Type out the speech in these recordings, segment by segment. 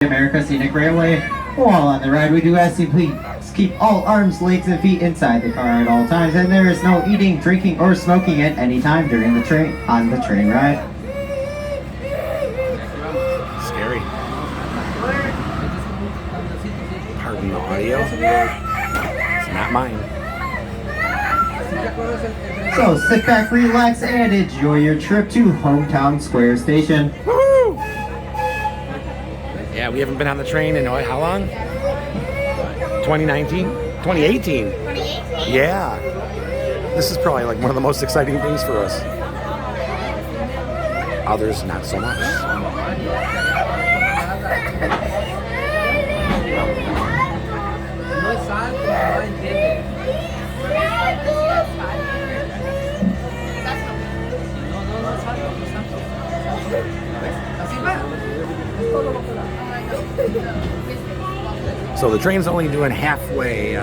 America Scenic Railway. While on the ride, we do ask you please keep all arms, legs, and feet inside the car at all times, and there is no eating, drinking, or smoking at any time during the train ride. Scary. Pardon the audio. It's not mine. So sit back, relax, and enjoy your trip to Hometown Square Station. Woo! Yeah, we haven't been on the train in how long? 2019? 2018? 2018? Yeah. This is probably like one of the most exciting things for us. Others, not so much. So the train's only doing halfway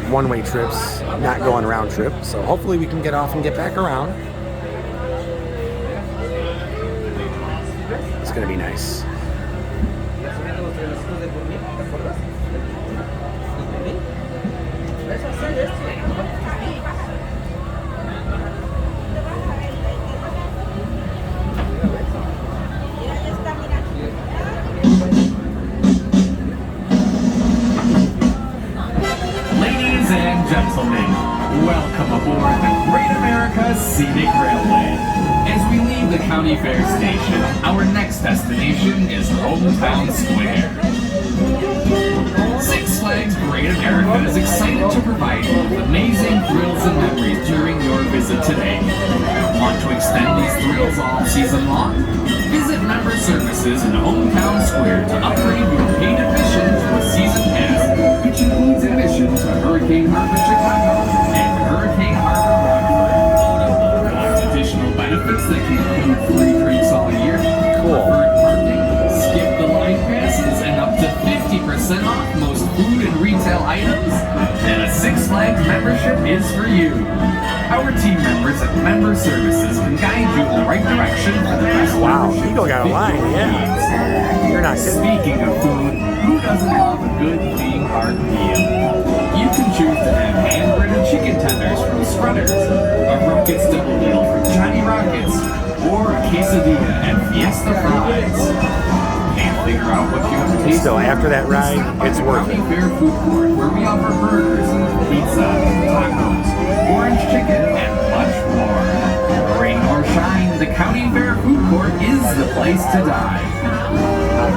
one-way trips, not going round trip. So hopefully we can get off and get back around. It's gonna be nice. Gentlemen, welcome aboard the Great America Scenic Railway. As we leave the County Fair station, our next destination is Hometown Square. Six Flags Great America is excited to provide you with amazing thrills and memories during your visit today. Want to extend these thrills all season long? Visit member services in Hometown Square to upgrade your paid admission to a season pass, which includes admission to Hurricane Harbor Chicago and Hurricane Harbor Rockford. Want additional benefits that can include free drinks all year, preferred parking, skip the line passes, and up to 50% off most food and retail items? Then a Six Flags membership is for you. Our team members at Member Services can guide you in the right direction for the best membership. Eagle got a line, yeah. You're not kidding. Speaking of food, who doesn't love a good, clean, hard meal? You can choose to have hand-breaded chicken tenders from Spreaders, a Rockets double meal from Johnny Rockets, or a quesadilla and Fiesta Fries. Can't figure out what you have to taste. So after that ride, it's worth it. County Fair Food Court, where we offer burgers, pizza, tacos, orange chicken, and much more. Rain or shine, the County Fair Food Court is the place to dine.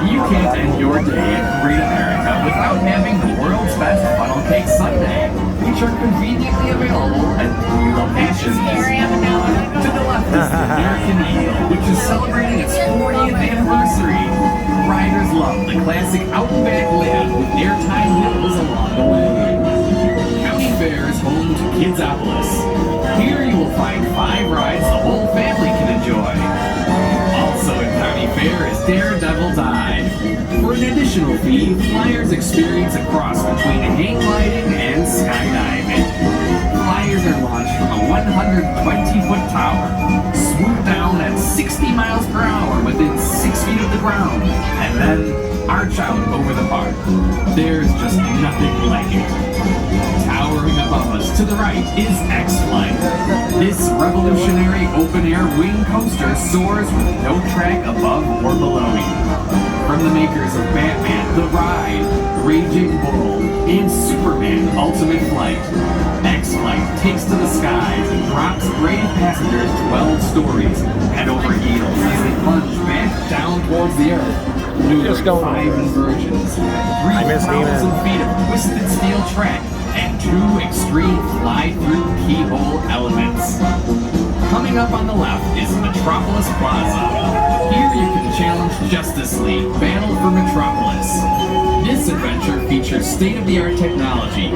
You can't end your day in Great America without having the world's best funnel cake sundae, which are conveniently available at 3 locations. To the left is the American Eagle, which is celebrating its 40th anniversary. Riders love the classic out and back layout with airtime hills along the way. County Fair is home to Kidsopolis. Here you will find 5 rides the whole family can enjoy. Also in County Fair is Daredevil Dive. For an additional fee, flyers experience a cross between hang gliding and skydiving. Flyers are launched from a 120-foot tower, swoop down at 60 miles per hour within 6 feet of the ground, and then arch out over the park. There's just nothing like it. Towering above us to the right is X-Flight. This revolutionary open-air wing coaster soars with no track above or below you. From the makers of Batman, The Ride, Raging Bull, and Superman Ultimate Flight, X-Flight takes to the skies and drops brave passengers 12 stories head over heels as they plunge back down towards the earth. Just going 5 inversions, 3,000 feet of twisted steel track, and 2 extreme fly-through keyhole elements. Coming up on the left is Metropolis Plaza. Here you can challenge Justice League, battle for Metropolis. This adventure features state-of-the-art technology,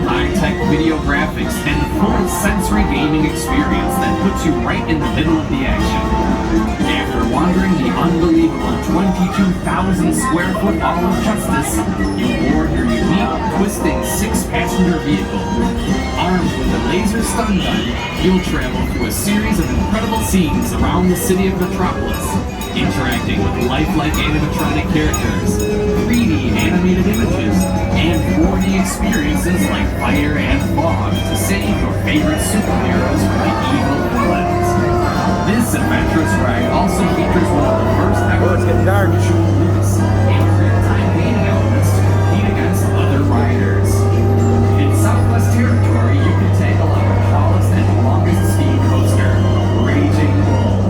high-tech video graphics, and a full sensory gaming experience that puts you right in the middle of the action. After wandering the unbelievable 22,000 square foot Hall of Justice, you board your unique, twisting 6-passenger vehicle. Armed with a laser stun gun, you'll travel through a series of incredible scenes around the city of Metropolis, interacting with lifelike animatronic characters, experiences like fire and fog to save your favorite superheroes from the evil villains. This adventurous ride also features one of the first ever it's getting dark. virtual routes and real-time gaming elements to compete against other riders. In Southwest Territory, you can take along the tallest and longest speed coaster, Raging Bull.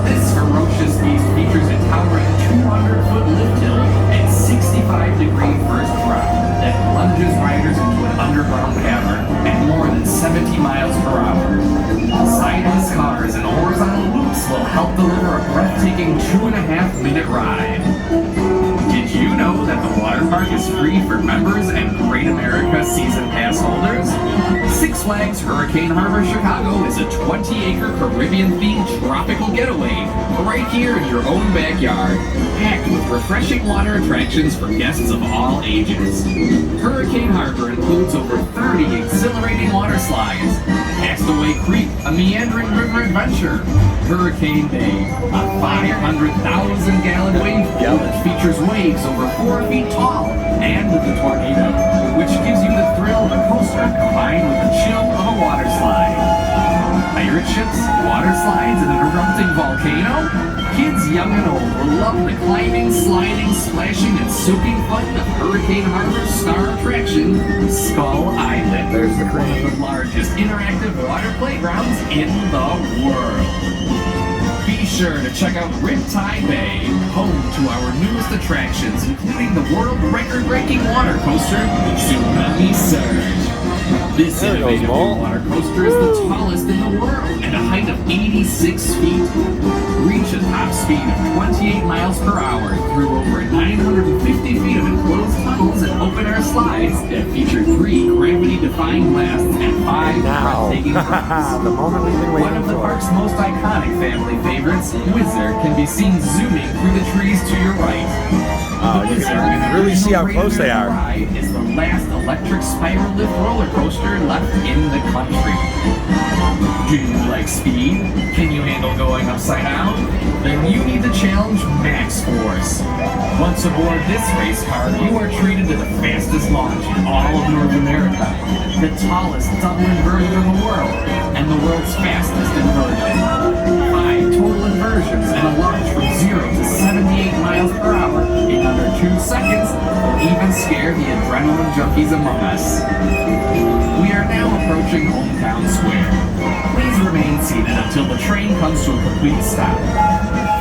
This ferocious beast features a towering 200-foot lift hill and 65-degree first drop that plunges riders into an underground cavern at more than 70 miles per hour. Sightless cars and horizontal loops will help deliver a breathtaking 2.5-minute ride. Did you know that the water park is free for members and Great America Season Pass holders? Six Flags Hurricane Harbor Chicago is a 20-acre Caribbean-themed tropical getaway right here in your own backyard, packed with refreshing water attractions for guests of all ages. Hurricane Harbor includes over 30 exhilarating water slides, Castaway Creek, a meandering river adventure, Hurricane Bay, a 500,000-gallon wave pool that features waves over 4 feet tall, and the Tornado, which gives you the thrill of a coaster combined with the chill of a water slide. Pirate ships, water slides, and an erupting volcano? Kids young and old will love the climbing, sliding, splashing, and soaking fun of Hurricane Harbor's star attraction, Skull Island. There's the one of the largest interactive water playgrounds in the world. Be sure to check out Riptide Bay, home to our newest attractions, including the world record-breaking water coaster, Tsunami Surge. This innovative water coaster is the tallest in the world at a height of 86 feet. Reach a top speed of 28 miles per hour through over 950 feet of enclosed tunnels and open-air slides that feature 3 gravity-defying blasts and 5 breathtaking runs. The moment we've been waiting One of the for. park's most iconic family favorites, Wizard, can be seen zooming through the trees to your right. You can really see how close they are. Ride is the last electric spiral lift roller coaster left in the country. Do you like speed? Can you handle going upside down? Then you need to challenge Maxx Force. Once aboard this race car, you are treated to the fastest launch in all of North America, the tallest double inversion in the world, and the world's fastest inversion. 5 total inversions and a launch from 0 to 78 miles per hour in under 2 seconds will even scare the adrenaline junkies among us. We are now approaching Hometown Square. Please remain seated until the train comes to a complete stop.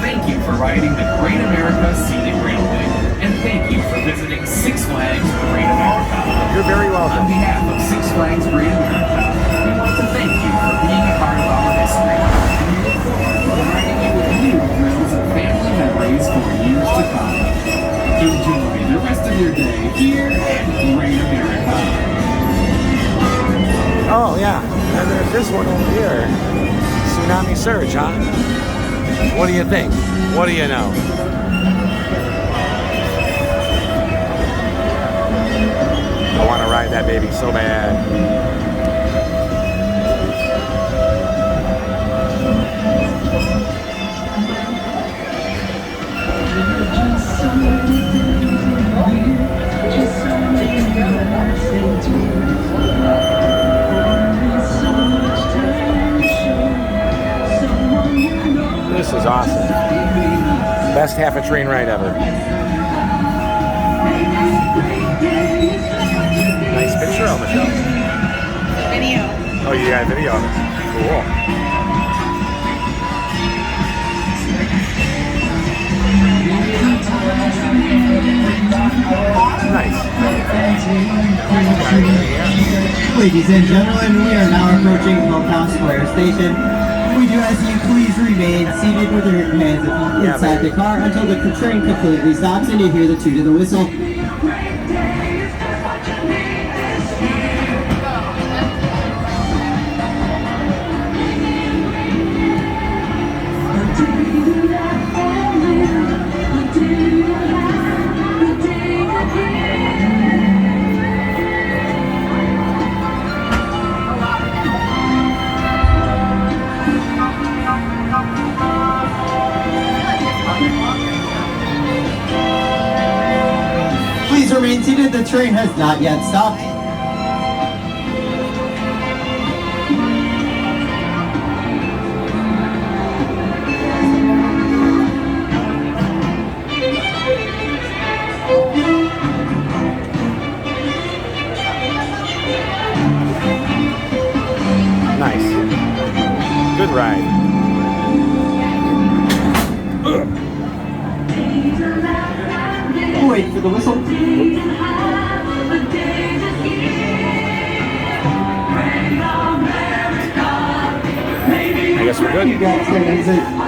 Thank you for riding the Great America Scenic Railway, and thank you for visiting Six Flags Great America. You're very On welcome. behalf of Six Flags Great America, we want to thank you for being a part of our history. And we look forward to providing you with new thrills and family memories for years to come. Enjoy the rest of your day here at Great America. Oh, yeah. And there's this one over here. Tsunami Surge, huh? What do you think? What do you know? I want to ride that baby so bad. This is awesome. Best half a train ride ever. Nice picture, Michelle. Video. Oh, you got video. Cool. Nice. Ladies and gentlemen, we are now approaching Hometown Square Station. We do ask you please remain seated with your hands inside the car until the train completely stops and you hear the toot of the whistle. Please remain seated. The train has not yet stopped. smooth ride. Wait for the whistle. I guess we're good. You guys can exit.